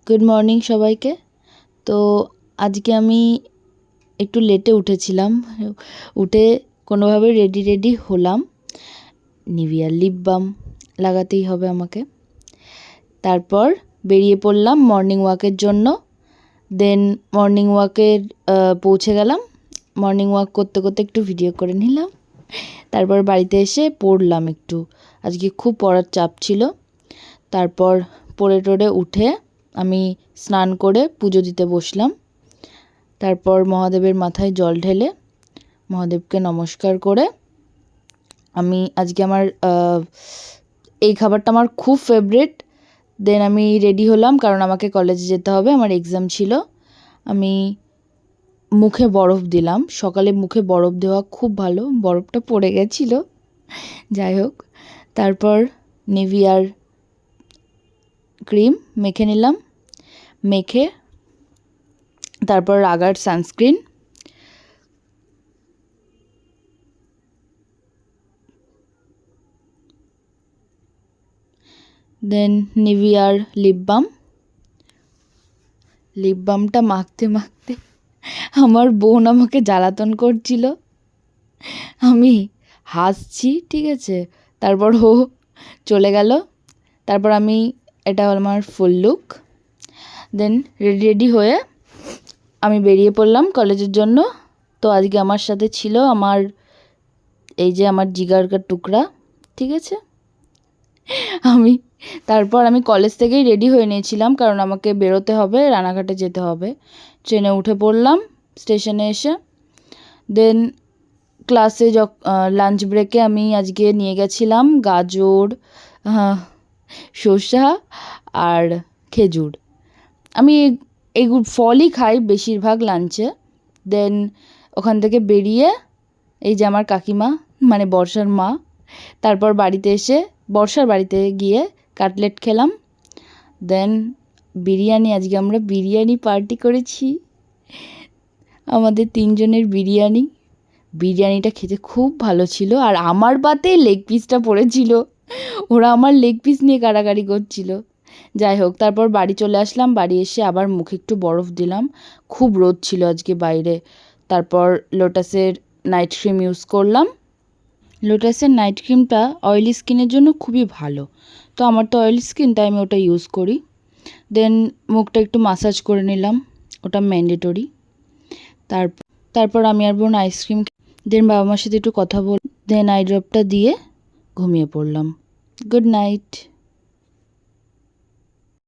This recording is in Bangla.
গুড মর্নিং সবাইকে। তো আজকে আমি একটু লেটে উঠেছিলাম, উঠে কোনোভাবে রেডি হলাম। নিভিয়ার লিপ বাম লাগাতেই হবে আমাকে। তারপর বেরিয়ে পড়লাম মর্নিং ওয়াকের জন্য। দেন মর্নিং ওয়াকের পৌঁছে গেলাম। মর্নিং ওয়াক করতে করতে একটু ভিডিও করে নিলাম। তারপর বাড়িতে এসে পড়লাম একটু, আজকে খুব পড়ার চাপ ছিল। তারপর পড়ে টড়ে উঠে আমি স্নান করে পুজো দিতে বসলাম। তারপর মহাদেবের মাথায় জল ঢেলে মহাদেবকে নমস্কার করে আমি আজকে আমার এই খাবারটা আমার খুব ফেভারিট। দেন আমি রেডি হলাম, কারণ আমাকে কলেজে যেতে হবে, আমার এক্সাম ছিল। আমি মুখে বরফ দিলাম। সকালে মুখে বরফ দেওয়া খুব ভালো, বরফটা পড়ে গেছিল, যাই হোক। তারপর নিভিয়ার ক্রিম মেখে নিলাম, মেখে তারপর রাগার সানস্ক্রিন, দেন নিভিয়ার লিপ বামটা মাখতে মাখতে আমার বোন আমাকে জ্বালাতন করছিল, আমি হাসছি, ঠিক আছে। তারপর ও চলে গেল। তারপর এটা হল আমার ফুল লুক। দেন রেডি হয়ে আমি বেরিয়ে পড়লাম কলেজের জন্য। তো আজকে আমার সাথে ছিল আমার এই যে আমার জিগার কা টুকরা, ঠিক আছে। তারপর আমি কলেজ থেকেই রেডি হয়ে নিয়েছিলাম, কারণ আমাকে বেরোতে হবে, রানাঘাটে যেতে হবে। ট্রেনে উঠে পড়লাম স্টেশনে এসে। দেন ক্লাসে লাঞ্চ ব্রেকে আমি আজকে নিয়ে গেছিলাম গাজর, শসা আর খেজুর। আমি এই ফলই খাই বেশিরভাগ লাঞ্চে। দেন ওখান থেকে বেরিয়ে এই যে আমার কাকিমা, মানে বর্ষার মা, তারপর বাড়িতে এসে বর্ষার বাড়িতে গিয়ে কাটলেট খেলাম। দেন বিরিয়ানি, আজকে আমরা বিরিয়ানি পার্টি করেছি, আমাদের 3 জনের বিরিয়ানিটা খেতে খুব ভালো ছিল। আর আমার পাতে লেগ পিসটা পড়েছিল, ওরা আমার লেগ পিস নিয়ে কাড়াকাড়ি করছিল। যাই হোক, তারপর বাড়ি চলে আসলাম। বাড়ি এসে আবার মুখে একটু বরফ দিলাম, খুব রোদ ছিল আজকে বাইরে। তারপর লোটাসের নাইট ক্রিম ইউজ করলাম। লোটাসের নাইট ক্রিমটা অয়েলি স্কিনের জন্য খুবই ভালো, তো আমার তো অয়েলি স্কিন, তাই আমি ওটা ইউজ করি। দেন মুখটা একটু মাসাজ করে নিলাম, ওটা ম্যান্ডেটরি। তারপর আমি আর বোন আইসক্রিম, দেন বাবা মার সাথে একটু কথা বল, দেন আই ড্রপটা দিয়ে ঘুমিয়ে পড়লাম। Good night.